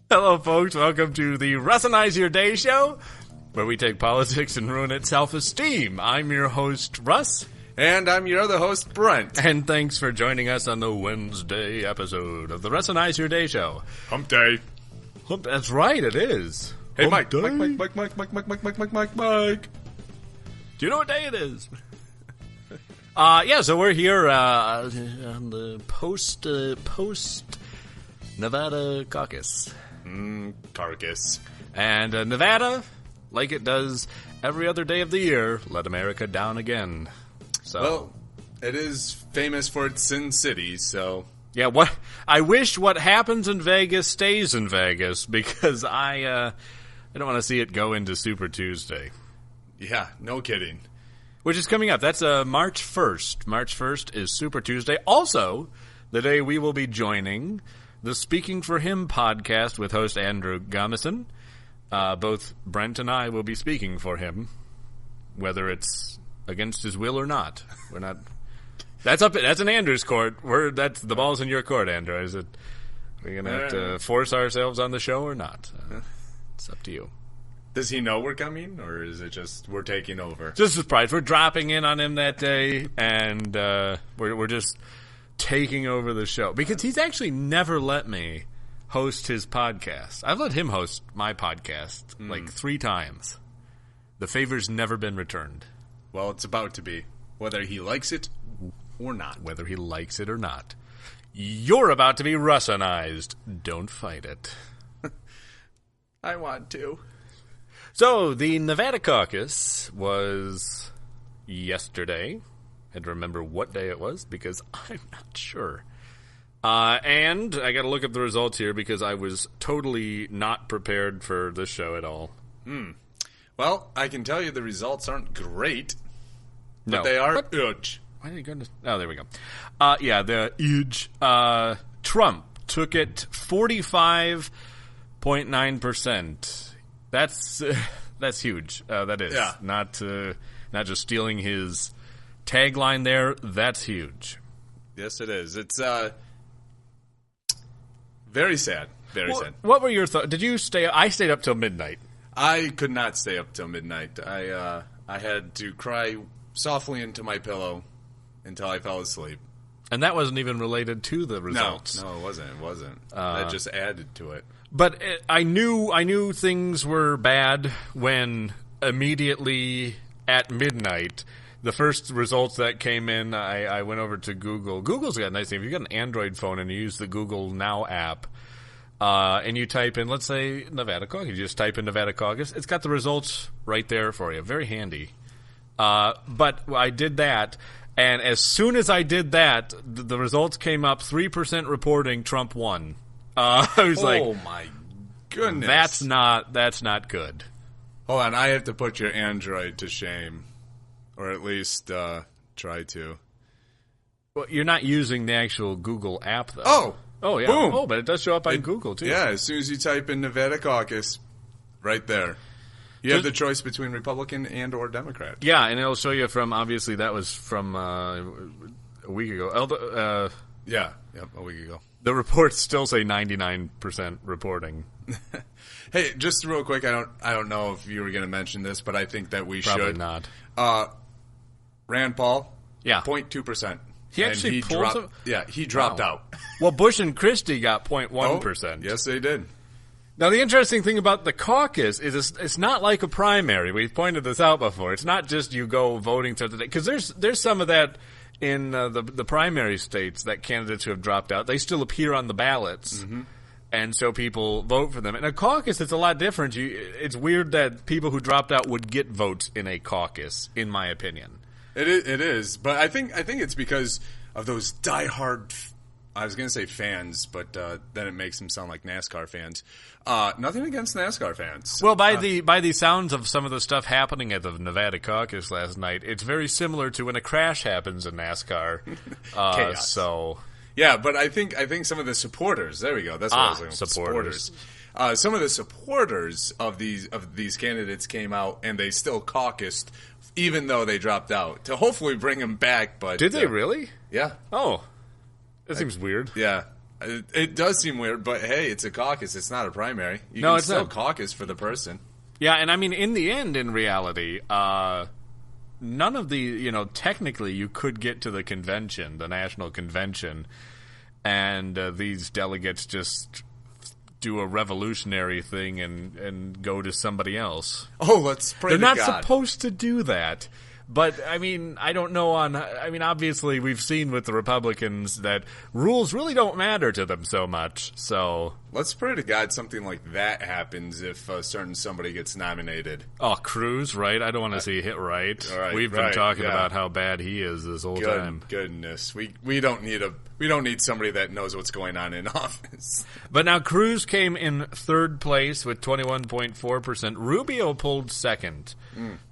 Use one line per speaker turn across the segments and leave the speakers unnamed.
Hello, folks. Welcome to the Russinize Your Day show, where we take politics and ruin its self-esteem. I'm your host, Russ.
And I'm your other host, Brent.
And thanks for joining us on the Wednesday episode of the Russinize Your Day show.
Hump day.
That's right, it is.
Hey, Mike.
Day.
Mike.
Do you know what day it is? So we're here on the post Nevada caucus.
Carcass.
And Nevada, like it does every other day of the year, let America down again. So,
well, it is famous for its Sin City, so...
Yeah, I wish what happens in Vegas stays in Vegas, because I don't want to see it go into Super Tuesday.
Yeah, no kidding.
Which is coming up. That's March 1st. March 1st is Super Tuesday. Also, the day we will be joining the Speaking for Him podcast with host Andrew Gomison. Both Brent and I will be speaking for him, whether it's against his will or not. We're not. That's in Andrew's court. That's the ball's in your court, Andrew. Is it? We're gonna have to force ourselves on the show or not? It's up to you.
Does he know we're coming, or is it just we're taking over?
Just a surprise. We're dropping in on him that day, and we're just taking over the show because he's actually never let me host his podcast. I've let him host my podcast like 3 times. The favor's never been returned.
Well, it's about to be, whether he likes it or not.
Whether he likes it or not. You're about to be Russinized. Don't fight it.
I want to.
So, the Nevada caucus was yesterday. I had to remember what day it was because I'm not sure. And I got to look up the results here because I was totally not prepared for this show at all.
Well, I can tell you the results aren't great, but
No.
they are huge.
Why did he go into... Oh, there we go. The huge. Trump took it 45.9%. That's huge. That is.
Yeah.
Not just stealing his tagline there. That's huge.
Yes, it is. It's very sad. Very sad.
What were your thoughts? Did you stay... I stayed up till midnight.
I could not stay up till midnight. I had to cry softly into my pillow until I fell asleep.
And that wasn't even related to the results.
No, it wasn't. It wasn't. That just added to it.
But I knew things were bad when immediately at midnight, the first results that came in, I went over to Google. Google's got a nice thing. If you've got an Android phone and you use the Google Now app, and you type in, let's say, Nevada caucus, you just type in Nevada caucus, it's got the results right there for you. Very handy. But I did that, and as soon as I did that, the results came up, 3% reporting Trump won. I was like,
oh my goodness.
That's not good.
Hold on, I have to put your Android to shame. Or at least try to.
Well, you're not using the actual Google app, though.
Oh,
yeah.
Boom.
Oh, but it does show up on Google, too.
Yeah, as soon as you type in Nevada caucus, right there. You have the choice between Republican and or Democrat.
Yeah, and it'll show you from, obviously, that was from a week ago.
A week ago.
The reports still say 99% reporting.
Hey, just real quick, I don't know if you were going to mention this, but I think that we
Probably
should.
not.
Rand Paul,
Yeah.
0.2%.
He actually pulled
he dropped out.
Well, Bush and Christie got 0.1%.
Yes, they did.
Now, the interesting thing about the caucus is it's not like a primary. We've pointed this out before. It's not just you go voting through the day. Because there's some of that in the primary states that candidates who have dropped out, they still appear on the ballots. Mm-hmm. And so people vote for them. In a caucus, it's a lot different. It's weird that people who dropped out would get votes in a caucus, in my opinion.
It is. But I think it's because of those diehard, I was going to say fans, but then it makes them sound like NASCAR fans. Nothing against NASCAR fans.
Well, by the sounds of some of the stuff happening at the Nevada caucus last night, it's very similar to when a crash happens in NASCAR.
Chaos.
So...
Yeah, but I think some of the supporters. There we go. That's what I was saying.
Supporters.
Some of the supporters of these candidates came out and they still caucused, even though they dropped out, to hopefully bring them back. But
did they really?
Yeah.
Oh, that seems weird.
Yeah, It does seem weird, but hey, it's a caucus. It's not a primary. You
No,
can
it's
still
not.
caucus for the person.
Yeah, and I mean, in the end, in reality, none of the, technically you could get to the convention, the national convention, and these delegates just do a revolutionary thing and go to somebody else.
Oh, let's pray
They're
to
not
God.
supposed to do that. But, I mean, I don't know obviously we've seen with the Republicans that rules really don't matter to them so much, so...
Let's pray to God something like that happens if a certain somebody gets nominated.
Oh, Cruz, right? I don't want to see hit right.
Right,
We've been
right,
talking
yeah.
about how bad he is this whole time.
Goodness, we don't need somebody that knows what's going on in office.
But now Cruz came in third place with 21.4%. Rubio pulled second,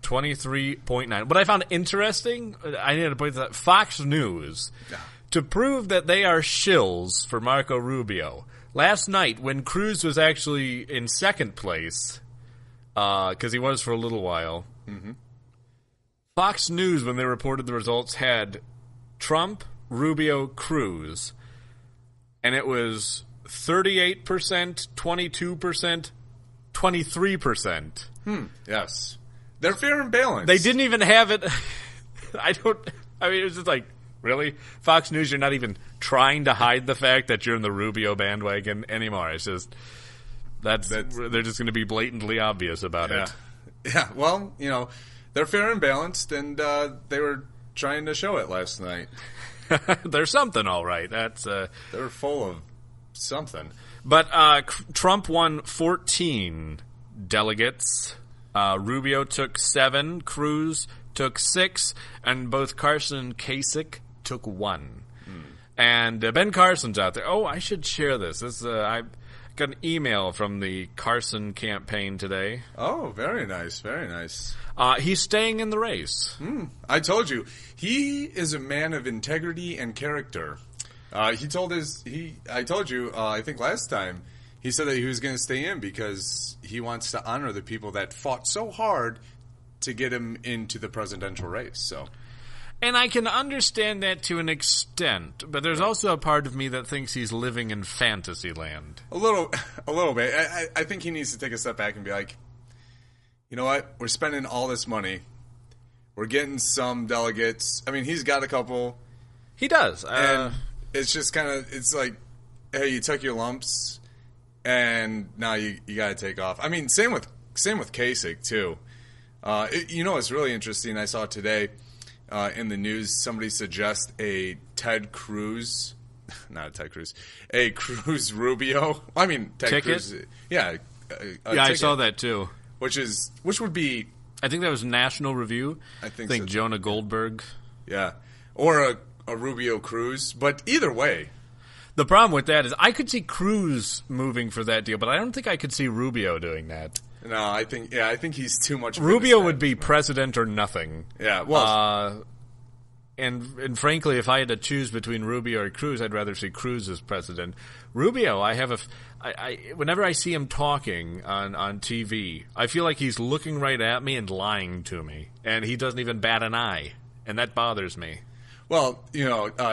23.9%. What I found interesting, I need to point that Fox News, to prove that they are shills for Marco Rubio. Last night, when Cruz was actually in second place, because he was for a little while, Fox News, when they reported the results, had Trump, Rubio, Cruz, and it was 38%, 22%, 23%.
Yes, they're fair and balanced.
They didn't even have it. It was just like, really? Fox News, you're not even trying to hide the fact that you're in the Rubio bandwagon anymore. It's just, they're just going to be blatantly obvious about it.
Yeah, well, they're fair and balanced, and they were trying to show it last night.
There's something, all right.
They're full of something.
But Trump won 14 delegates. Rubio took 7. Cruz took 6. And both Carson and Kasich took 1. And Ben Carson's out there. Oh, I should share this. I got an email from the Carson campaign today.
Oh, very nice, very nice.
He's staying in the race.
I told you, he is a man of integrity and character. I told you, I think last time, he said that he was going to stay in because he wants to honor the people that fought so hard to get him into the presidential race. So,
and I can understand that to an extent, but there's also a part of me that thinks he's living in fantasy land.
A little bit. I think he needs to take a step back and be like, you know what? We're spending all this money. We're getting some delegates. I mean, he's got a couple.
He does.
And it's just kind of, it's like, hey, you took your lumps, and now you got to take off. I mean, same with Kasich, too. It's really interesting. I saw today in the news, somebody suggest a Cruz Rubio. I mean, Ted
Ticket?
Cruz. Yeah.
I saw that too.
Which would be,
I think that was National Review.
I think so.
Jonah Goldberg.
Yeah. Or a Rubio Cruz. But either way.
The problem with that is I could see Cruz moving for that deal, but I don't think I could see Rubio doing that.
No, I think he's too much.
Rubio would be president or nothing.
Yeah, well,
and frankly, if I had to choose between Rubio or Cruz, I'd rather see Cruz as president. Rubio, whenever I see him talking on TV, I feel like he's looking right at me and lying to me, and he doesn't even bat an eye, and that bothers me.
Well,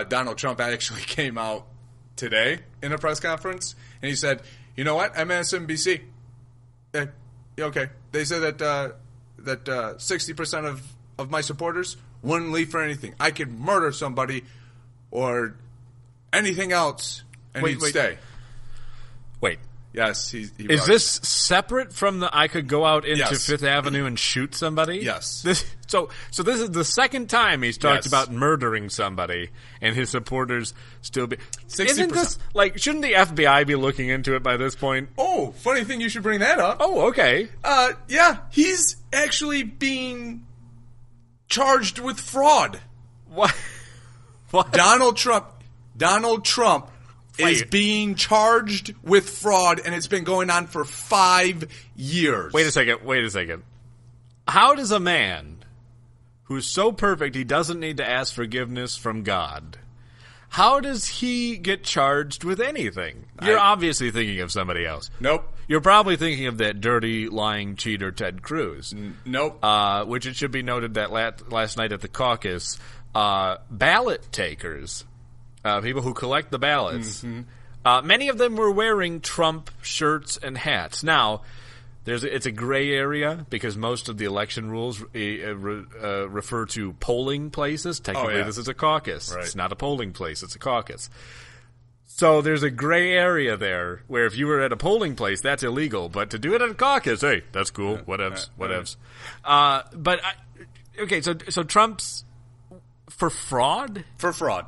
Donald Trump actually came out today in a press conference, and he said, "You know what? MSNBC. Okay. They said that 60% of my supporters wouldn't leave for anything. I could murder somebody or anything else, and he'd stay."
Wait.
Yes,
is this separate from the I could go out into
Yes.
Fifth Avenue and shoot somebody?
Yes.
So this is the second time he's talked
Yes.
about murdering somebody, and his supporters still be.
60%.
Isn't this shouldn't the FBI be looking into it by this point?
Oh, funny thing you should bring that up.
Oh, okay.
Yeah, he's actually being charged with fraud.
What? What?
Donald Trump is being charged with fraud, and it's been going on for 5 years.
Wait a second. How does a man who's so perfect he doesn't need to ask forgiveness from God, how does he get charged with anything? You're obviously thinking of somebody else.
Nope.
You're probably thinking of that dirty, lying cheater Ted Cruz.
Nope.
Which it should be noted that last night at the caucus, ballot takers, people who collect the ballots, Many of them were wearing Trump shirts and hats. Now, it's a gray area because most of the election rules refer to polling places. Technically, this is a caucus. Right. It's not a polling place. It's a caucus. So there's a gray area there where if you were at a polling place, that's illegal. But to do it at a caucus, hey, that's cool. Whatevs. Okay, so Trump's for fraud?
For fraud.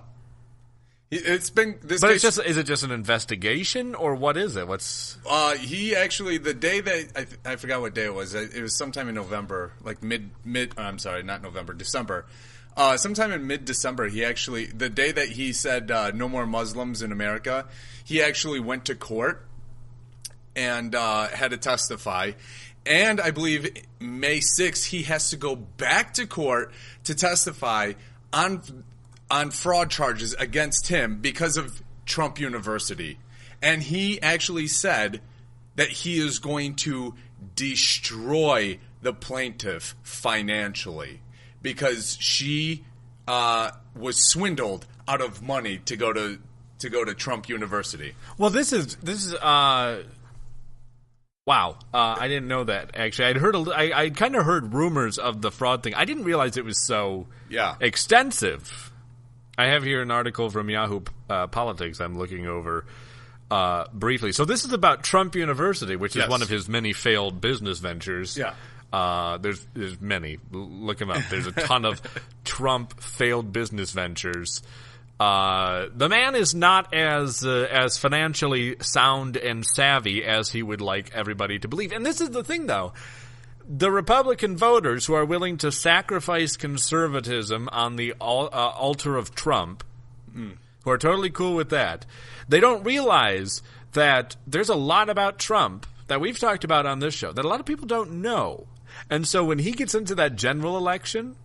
It's been this.
But is it just an investigation or what is it? What's
he actually the day that I forgot what day it was. It was sometime in November, like mid. I'm sorry, not November, December. Sometime in mid-December, he actually the day that he said no more Muslims in America, he actually went to court and had to testify. And I believe May 6th, he has to go back to court to testify on fraud charges against him because of Trump University. And he actually said that he is going to destroy the plaintiff financially because she was swindled out of money to go to Trump University.
Well, this is wow. I didn't know that. Actually, I kind of heard rumors of the fraud thing. I didn't realize it was so extensive. I have here an article from Yahoo Politics I'm looking over briefly. So this is about Trump University, which is one of his many failed business ventures. Yeah. There's many. Look him up. There's a ton of Trump failed business ventures. The man is not as financially sound and savvy as he would like everybody to believe. And this is the thing, though. The Republican voters who are willing to sacrifice conservatism on the altar of Trump, who are totally cool with that, they don't realize that there's a lot about Trump that we've talked about on this show that a lot of people don't know. And so when he gets into that general election,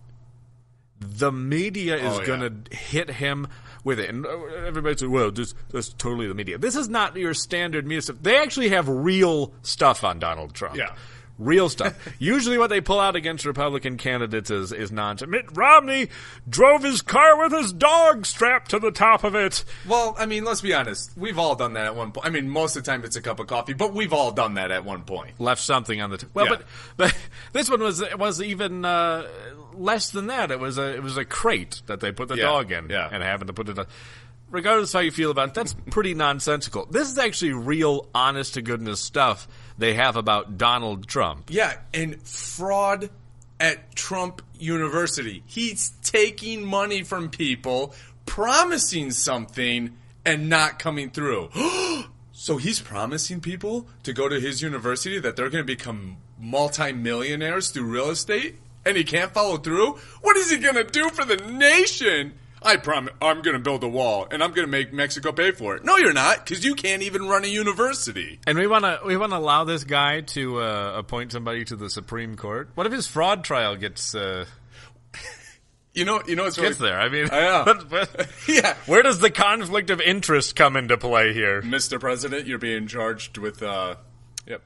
the media is going to hit him with it. And everybody says, well, that's totally the media. This is not your standard media stuff. They actually have real stuff on Donald Trump. Yeah. Real stuff. Usually what they pull out against Republican candidates is nonsense. Mitt Romney drove his car with his dog strapped to the top of it.
Well, I mean, let's be honest. We've all done that at one point. I mean, most of the time it's a cup of coffee, but we've all done that at one point.
Left something on the but this one was even less than that. It was a crate that they put the dog in and having to put it. Regardless of how you feel about it, that's pretty nonsensical. This is actually real, honest-to-goodness stuff they have about Donald Trump.
Yeah, and fraud at Trump University. He's taking money from people, promising something, and not coming through. So he's promising people to go to his university that they're going to become multimillionaires through real estate, and he can't follow through? What is he going to do for the nation? I promise I'm going to build a wall, and I'm going to make Mexico pay for it. No, you're not, because you can't even run a university.
And we want to allow this guy to appoint somebody to the Supreme Court. What if his fraud trial gets?
You know, it's
gets there. I mean,
yeah.
Where does the conflict of interest come into play here,
Mr. President? You're being charged with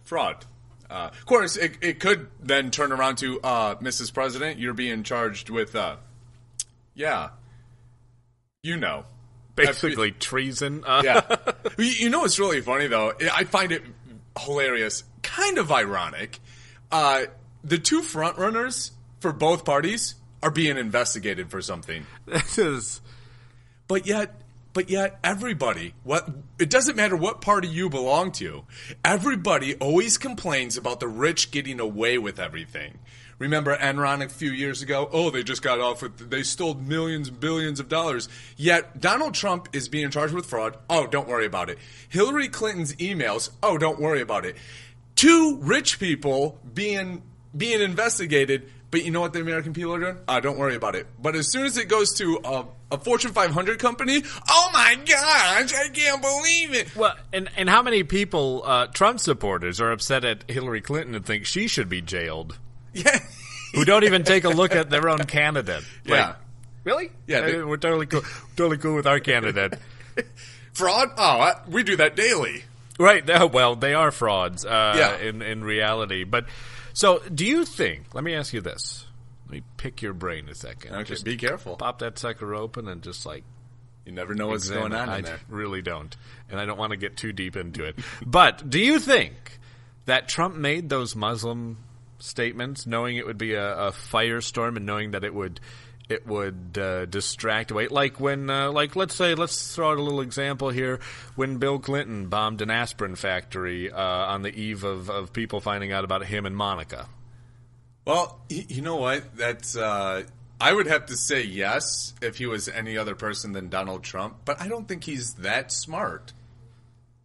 fraud. Of course, it could then turn around to Mrs. President. You're being charged with You know.
Basically treason.
Yeah. You know what's really funny, though? I find it hilarious, kind of ironic. The two frontrunners for both parties are being investigated for something.
This is...
But yet everybody, it doesn't matter what party you belong to, everybody always complains about the rich getting away with everything. Remember Enron a few years ago? Oh, they just got off with, they stole millions and billions of dollars. Yet Donald Trump is being charged with fraud. Oh, don't worry about it. Hillary Clinton's emails. Oh, don't worry about it. Two rich people being investigated. But you know what the American people are doing? Don't worry about it. But as soon as it goes to a Fortune 500 company, oh my gosh, I can't believe it.
Well, and how many people, Trump supporters, are upset at Hillary Clinton and think she should be jailed?
Yeah.
Who don't even take a look at their own candidate.
Yeah.
Really?
Yeah.
We're totally cool. Totally cool with our candidate.
Fraud? Oh, we do that daily.
Right. Well, they are frauds in reality. But so do you think, let me ask you this. Let me pick your brain a second.
Okay, just be careful.
Pop that sucker open and just like
You never know what's going on in there.
I really don't. And I don't want to get too deep into it. But do you think that Trump made those Muslim statements knowing it would be a firestorm and knowing that it would distract away? Like when, let's throw out a little example here. When Bill Clinton bombed an aspirin factory on the eve of people finding out about him and Monica.
Well, you know what? That's I would have to say yes if he was any other person than Donald Trump, but I don't think he's that smart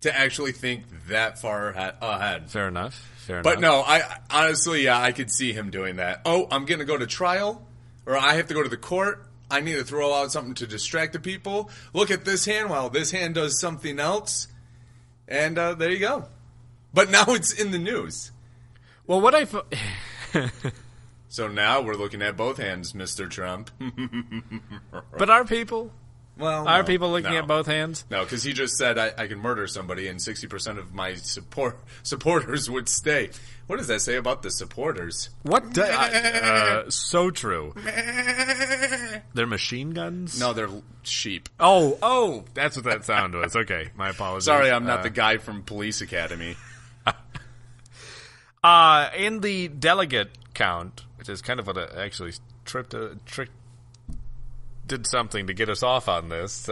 to actually think that far ahead.
Fair enough.
But no, I honestly, I could see him doing that. Oh, I'm going to go to trial, or I have to go to the court. I need to throw out something to distract the people. Look at this hand while this hand does something else. And there you go. But now it's in the news.
Well, what I...
So now we're looking at both hands, Mr. Trump.
But are people?
Well,
are people looking at both hands?
No, because he just said I can murder somebody and 60% of my supporters would stay. What does that say about the supporters?
What? So true. They're machine guns?
No, they're sheep.
Oh, that's what that sound was. Okay, my apologies.
Sorry, I'm not the guy from Police Academy.
In the delegate count, which is kind of what actually did something to get us off on this,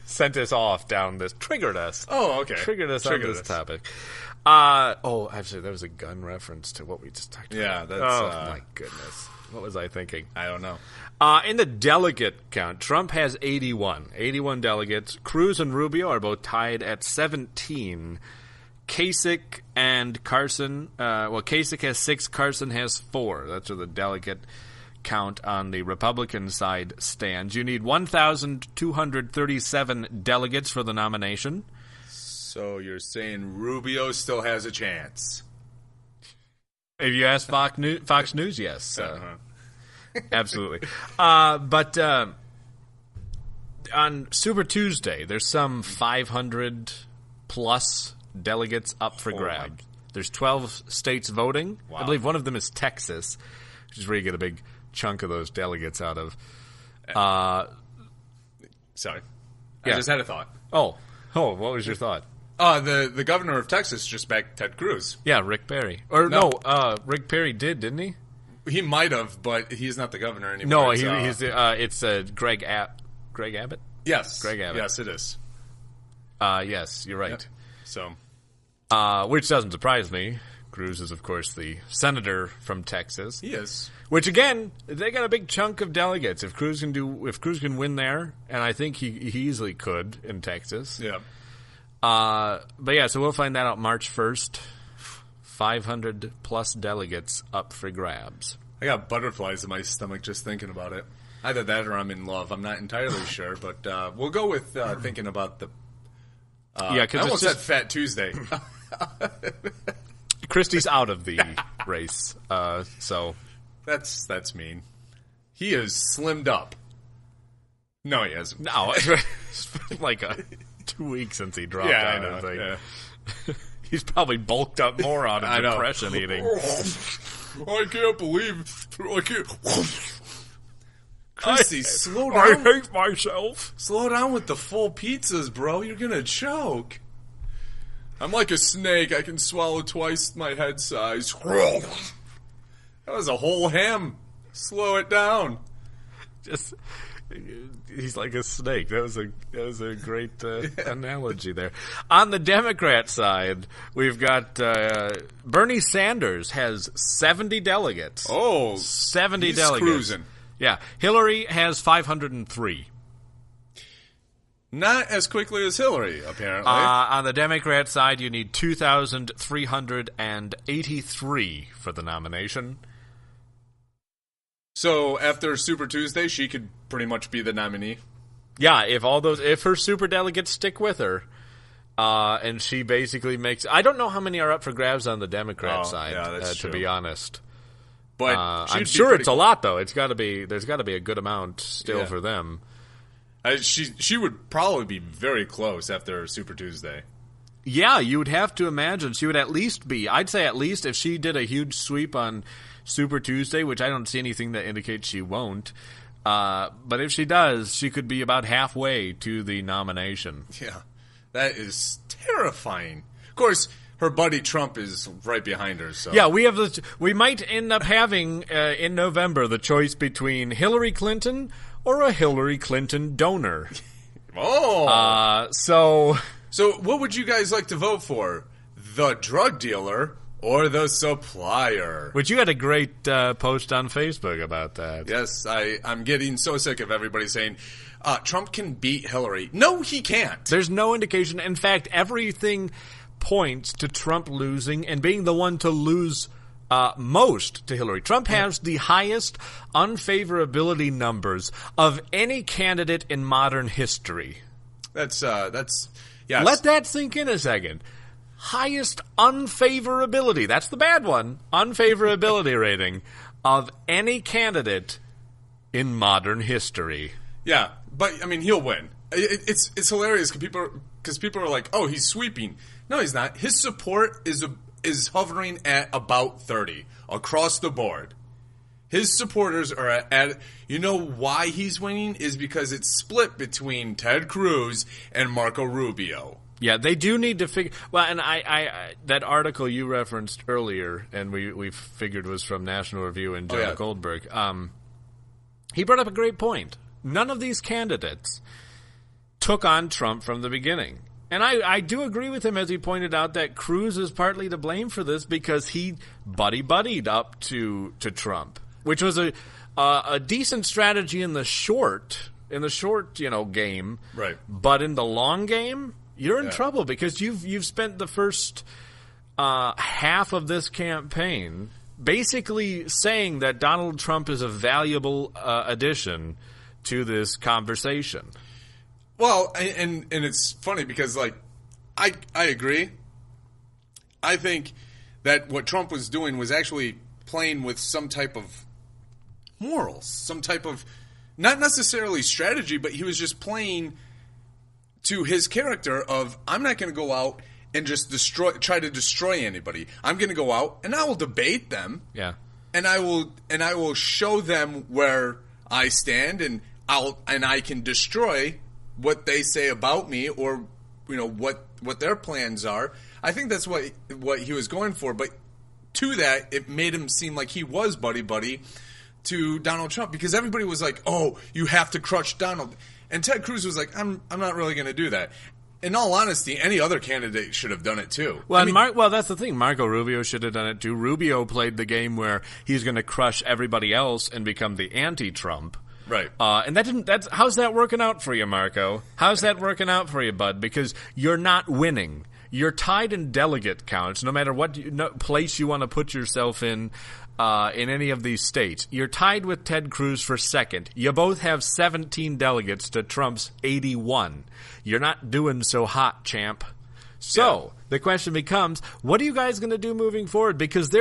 sent us off down this, triggered us.
Oh, okay.
Triggered us on this topic. Actually, there was a gun reference to what we just talked about.
Yeah, that's...
Oh, my goodness. What was I thinking?
I don't know.
In the delegate count, Trump has 81. 81 delegates. Cruz and Rubio are both tied at 17. Kasich and Carson, Kasich has 6, Carson has 4. That's where the delegate count on the Republican side stands. You need 1,237 delegates for the nomination.
So you're saying Rubio still has a chance?
If you ask Fox News, yes. Absolutely. But on Super Tuesday, there's some 500 plus delegates up for grabs. There's 12 states voting. Wow. I believe one of them is Texas, which is where you get a big chunk of those delegates out of.
Sorry. I just had a thought.
Oh, what was your thought?
The governor of Texas just backed Ted Cruz.
Yeah, Rick Perry. Rick Perry did, didn't he?
He might have, but he's not the governor anymore.
No, it's Greg Abbott?
Yes.
Greg Abbott.
Yes, it is.
Yes, you're right.
Yep. So,
which doesn't surprise me. Cruz is, of course, the senator from Texas.
He is.
Which, again, they got a big chunk of delegates. If Cruz can win there, and I think he easily could in Texas.
Yeah.
But yeah, so we'll find that out March 1st. 500 plus delegates up for grabs.
I got butterflies in my stomach just thinking about it. Either that or I'm in love. I'm not entirely sure, but we'll go with thinking about the... I almost said Fat Tuesday.
Christie's out of the race, so...
That's mean. He is slimmed up. No, he hasn't.
No, it's been like 2 weeks since he dropped out.
I know. Yeah.
He's probably bulked up more on his depression eating.
I can't believe... Christy, slow down.
I hate myself.
Slow down with the full pizzas, bro. You're gonna choke. I'm like a snake. I can swallow twice my head size. That was a whole ham. Slow it down.
He's like a snake. That was a great analogy there. On the Democrat side, we've got Bernie Sanders has 70 delegates.
Oh,
70
he's
delegates.
Cruising.
Yeah, Hillary has 503.
Not as quickly as Hillary, apparently.
On the Democrat side, you need 2,383 for the nomination.
So after Super Tuesday, she could pretty much be the nominee.
Yeah, if her super delegates stick with her, and she basically makes. I don't know how many are up for grabs on the Democrat side.
Yeah, that's
to be honest.
But
I'm sure it's a lot, though. There's got to be a good amount still for them.
She would probably be very close after Super Tuesday.
Yeah, you would have to imagine she would at least be. I'd say at least if she did a huge sweep on Super Tuesday, which I don't see anything that indicates she won't. But if she does, she could be about halfway to the nomination.
Yeah, that is terrifying. Of course, her buddy Trump is right behind her. So
yeah, we might end up having in November the choice between Hillary Clinton or a Hillary Clinton donor. So
what would you guys like to vote for? The drug dealer or the supplier?
Which you had a great post on Facebook about that.
Yes, I'm getting so sick of everybody saying Trump can beat Hillary. No, he can't.
There's no indication. In fact, everything points to Trump losing and being the one to lose most to Hillary. Trump has the highest unfavorability numbers of any candidate in modern history.
That's yes.
Let that sink in a second. Highest unfavorability. That's the bad one. Unfavorability rating of any candidate in modern history.
Yeah, but I mean, he'll win. It's hilarious because people are like, "Oh, he's sweeping." No, he's not. His support is hovering at about 30 across the board. His supporters are at. You know why he's winning is because it's split between Ted Cruz and Marco Rubio.
Yeah, they do need to figure. Well, and I that article you referenced earlier, and we figured was from National Review and Jonah Goldberg. He brought up a great point. None of these candidates took on Trump from the beginning. And I do agree with him as he pointed out that Cruz is partly to blame for this because he buddied up to Trump, which was a decent strategy in the short game.
Right.
But in the long game, you're in trouble because you've spent the first half of this campaign basically saying that Donald Trump is a valuable addition to this conversation.
Well, and it's funny because, like, I agree. I think that what Trump was doing was actually playing with some type of morals, some type of, not necessarily strategy, but he was just playing to his character of, I'm not going to go out and just try to destroy anybody. I'm going to go out and I will debate them.
Yeah.
And I will show them where I stand, and I can destroy what they say about me, or what their plans are. I think that's what he was going for, but to that it made him seem like he was buddy to Donald Trump, because everybody was like, "Oh, you have to crush Donald." And Ted Cruz was like, "I'm not really going to do that." In all honesty, any other candidate should have done it too.
Well, that's the thing. Marco Rubio should have done it too. Rubio played the game where he's going to crush everybody else and become the anti-Trump.
Right.
And how's that working out for you, Marco? How's that working out for you, bud? Because you're not winning. You're tied in delegate counts, no matter what place you want to put yourself in any of these states. You're tied with Ted Cruz for second. You both have 17 delegates to Trump's 81. You're not doing so hot, champ. So the question becomes, what are you guys going to do moving forward? Because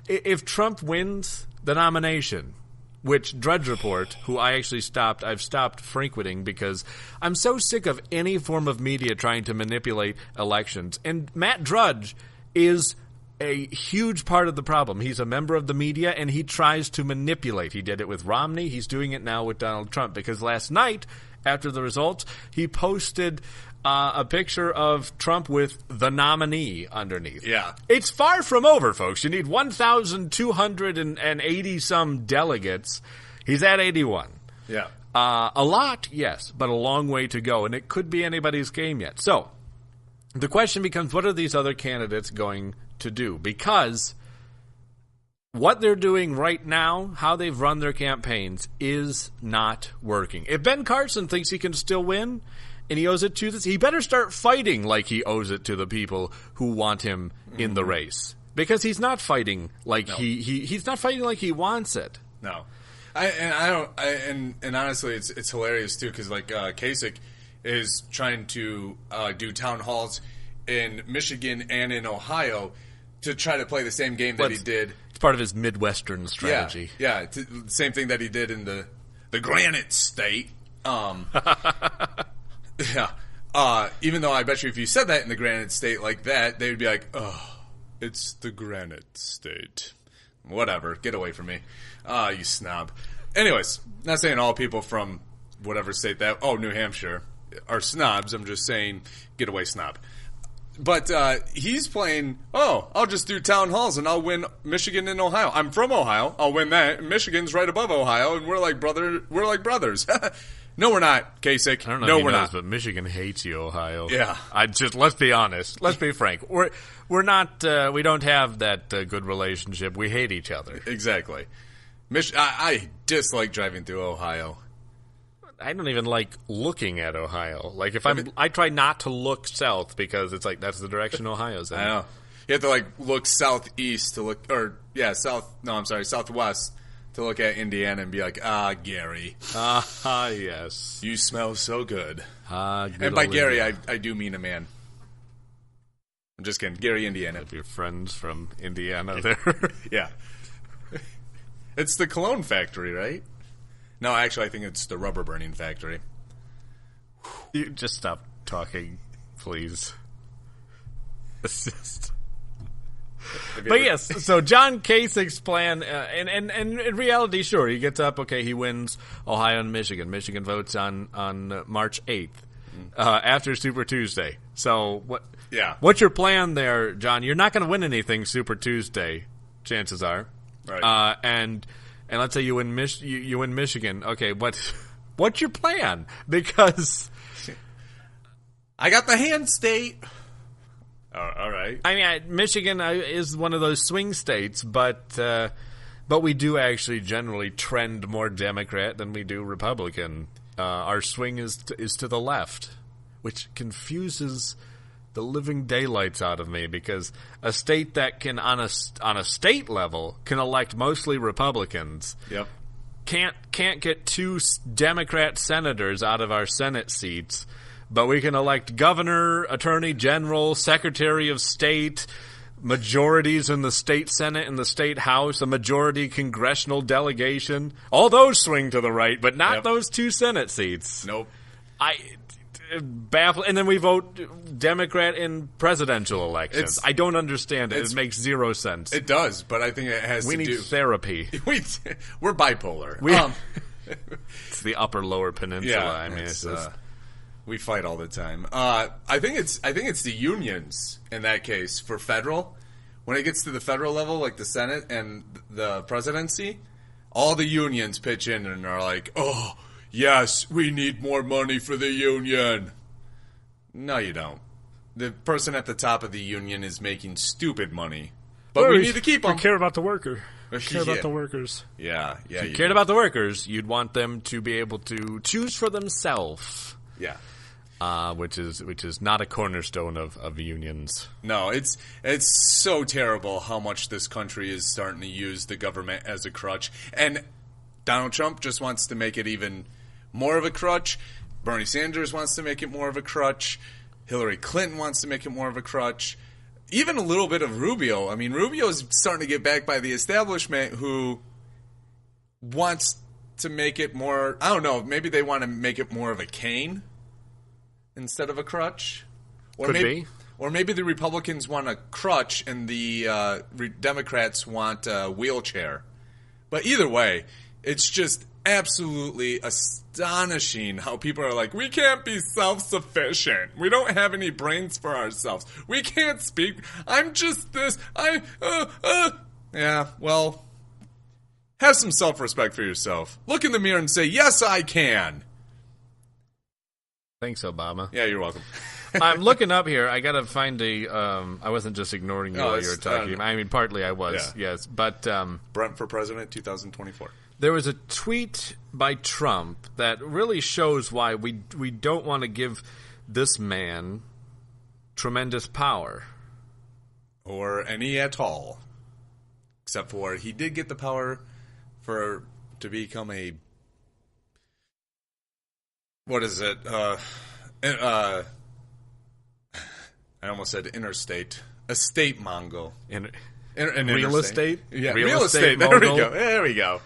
if Trump wins the nomination, which Drudge Report, who I've stopped frequenting because I'm so sick of any form of media trying to manipulate elections. And Matt Drudge is a huge part of the problem. He's a member of the media, and he tries to manipulate. He did it with Romney. He's doing it now with Donald Trump, because last night, after the results, he posted a picture of Trump with the nominee underneath.
Yeah.
It's far from over, folks. You need 1,280-some delegates. He's at 81.
Yeah.
A lot, yes, but a long way to go, and it could be anybody's game yet. So the question becomes, what are these other candidates going to do? Because what they're doing right now, how they've run their campaigns, is not working. If Ben Carson thinks he can still win and he owes it to this, he better start fighting like he owes it to the people who want him in the race. Because he's not fighting like he's not fighting like he wants it.
No. And honestly, it's hilarious too, because like Kasich is trying to do town halls in Michigan and in Ohio to try to play the same game that he did.
It's part of his Midwestern strategy.
Yeah, same thing that he did in the Granite State. Yeah. Even though I bet you if you said that in the Granite State like that, they would be like, "Oh, it's the Granite State." Whatever. Get away from me. You snob. Anyways, not saying all people from whatever state New Hampshire are snobs. I'm just saying getaway snob. But he's playing, I'll just do town halls and I'll win Michigan and Ohio. I'm from Ohio. I'll win that. Michigan's right above Ohio, and we're like brothers. No, we're not, Kasich.
I don't know
no,
if you
we're
know
not.
this, but Michigan hates you, Ohio.
Yeah.
Let's be honest. Let's be frank. We're not, we don't have that good relationship. We hate each other.
Exactly. I dislike driving through Ohio.
I don't even like looking at Ohio. Like if I try not to look south because it's like that's the direction Ohio's in.
I know. You have to look southeast to look, southwest to look at Indiana and be like, Gary.
Yes.
You smell so good.
Good
And by
old
Gary,
Indiana.
I do mean a man. I'm just kidding. Gary, Indiana.
Have your friends from Indiana there.
Yeah. It's the cologne factory, right? No, actually, I think it's the rubber burning factory.
You just stop talking, please. It's just... But yes, so John Kasich's plan, and in reality, sure, he gets up, he wins Ohio and Michigan. Michigan votes on March 8th, after Super Tuesday. So what?
Yeah.
What's your plan there, John? You're not going to win anything Super Tuesday, chances are.
Right.
And let's say you win you win Michigan. Okay, what's your plan? Because
I got the hand state. All right.
I mean, Michigan is one of those swing states, but we do actually generally trend more Democrat than we do Republican. Our swing is to the left, which confuses the living daylights out of me because a state that can on a state level can elect mostly Republicans.
Yep.
Can't get 2 Democrat senators out of our Senate seats. But we can elect governor, attorney general, secretary of state, majorities in the state senate and the state house, a majority congressional delegation. All those swing to the right, but not those 2 Senate seats.
Nope.
Baffle. And then we vote Democrat in presidential elections. I don't understand it. It makes zero sense.
It does, but I think it has
we
to do...
need therapy.
We're bipolar.
It's the upper-lower peninsula.
Yeah,
I mean, it's just...
We fight all the time. I think it's the unions in that case for federal. When it gets to the federal level, like the Senate and the presidency, all the unions pitch in and are like, "Oh, yes, we need more money for the union." No, you don't. The person at the top of the union is making stupid money, but we need to keep them.
We care about the worker. We care about the workers.
Yeah.
If you cared about the workers, you'd want them to be able to choose for themselves.
Yeah.
Which is not a cornerstone of unions.
No, it's so terrible how much this country is starting to use the government as a crutch. And Donald Trump just wants to make it even more of a crutch. Bernie Sanders wants to make it more of a crutch. Hillary Clinton wants to make it more of a crutch. Even a little bit of Rubio. I mean, Rubio's starting to get backed by the establishment who wants to make it more, I don't know, maybe they want to make it more of a cane instead of a crutch. Or
Could
maybe,
be.
Or maybe the Republicans want a crutch and the Democrats want a wheelchair. But either way, it's just absolutely astonishing how people are like, we can't be self-sufficient. We don't have any brains for ourselves. We can't speak. I'm just this. Yeah, well, have some self-respect for yourself. Look in the mirror and say, yes, I can.
Thanks, Obama.
Yeah, you're welcome.
I'm looking up here. I gotta find I wasn't just ignoring you while you were talking. I mean, partly I was, yes. But
Brent for President 2024.
There was a tweet by Trump that really shows why we don't want to give this man tremendous power.
Or any at all. Except for he did get the power to become a... What is it? I almost said interstate. Estate Mongol.
Real
interstate.
estate?
Yeah,
real estate.
There we go.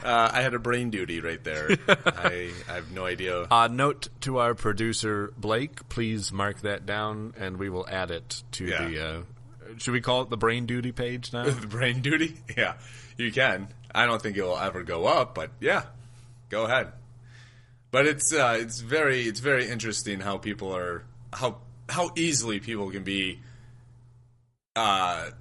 I had a brain duty right there. I have no idea.
Note to our producer, Blake, please mark that down, and we will add it to should we call it the brain duty page now?
The brain duty? Yeah, you can. I don't think it will ever go up, but yeah, go ahead. But it's very interesting how people are how easily people can be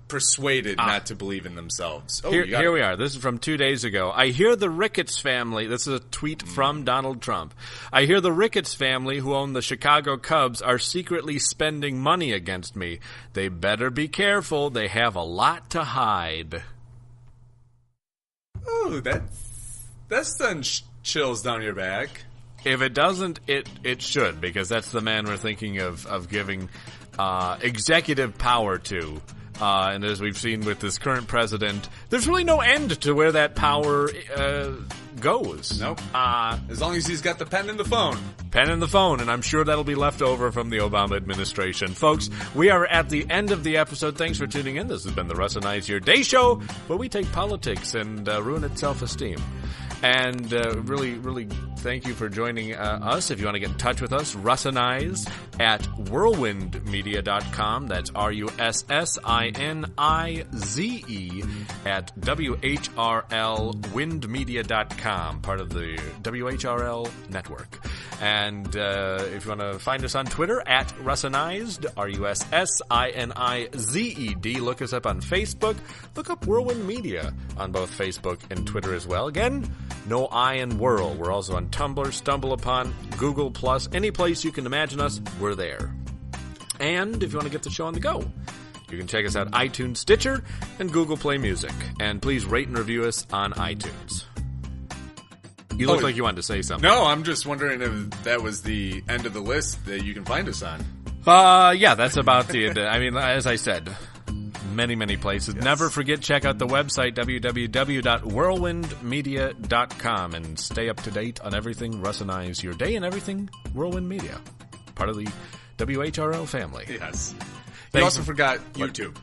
persuaded not to believe in themselves. Oh,
here we are. This is from 2 days ago. I hear the Ricketts family. This is a tweet from Donald Trump. I hear the Ricketts family, who own the Chicago Cubs, are secretly spending money against me. They better be careful. They have a lot to hide.
Oh, that's done chills down your back.
If it doesn't, it should, because that's the man we're thinking of giving executive power to. And as we've seen with this current president, there's really no end to where that power goes.
Nope. As long as he's got the pen and the phone.
Pen and the phone, and I'm sure that'll be left over from the Obama administration. Folks, we are at the end of the episode. Thanks for tuning in. This has been the Russinized Your Day Show, where we take politics and ruin its self-esteem. And really, really thank you for joining us. If you want to get in touch with us, Russinize at whirlwindmedia.com. That's RUSSINIZE at WHRLwindmedia.com, part of the WHRL network. And if you want to find us on Twitter, at Russinized, RUSSINIZED. Look us up on Facebook. Look up Whirlwind Media on both Facebook and Twitter as well. Again, no I in Whirl. We're also on Tumblr, StumbleUpon, Google+, any place you can imagine us, we're there. And if you want to get the show on the go, you can check us out iTunes, Stitcher, and Google Play Music. And please rate and review us on iTunes. You look like you wanted to say something.
No, I'm just wondering if that was the end of the list that you can find us on.
Yeah, that's about the end. I mean, as I said, many places. Yes. Never forget, check out the website, www.whirlwindmedia.com, and stay up to date on everything Russinize Your Day and everything Whirlwind Media. Part of the WHRL family.
Yes. You also forgot YouTube.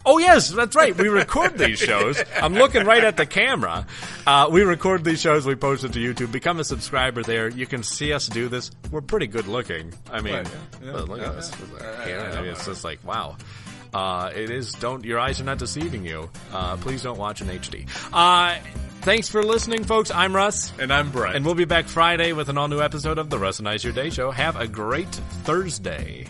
Oh, yes, that's right. We record these shows. I'm looking right at the camera. We record these shows. We post it to YouTube. Become a subscriber there. You can see us do this. We're pretty good looking. I mean, look at this. I mean, it's just like, wow. It is, your eyes are not deceiving you. Please don't watch in HD. Thanks for listening, folks. I'm Russ.
And I'm Brent.
And we'll be back Friday with an all-new episode of the Russinize Your Day Show. Have a great Thursday.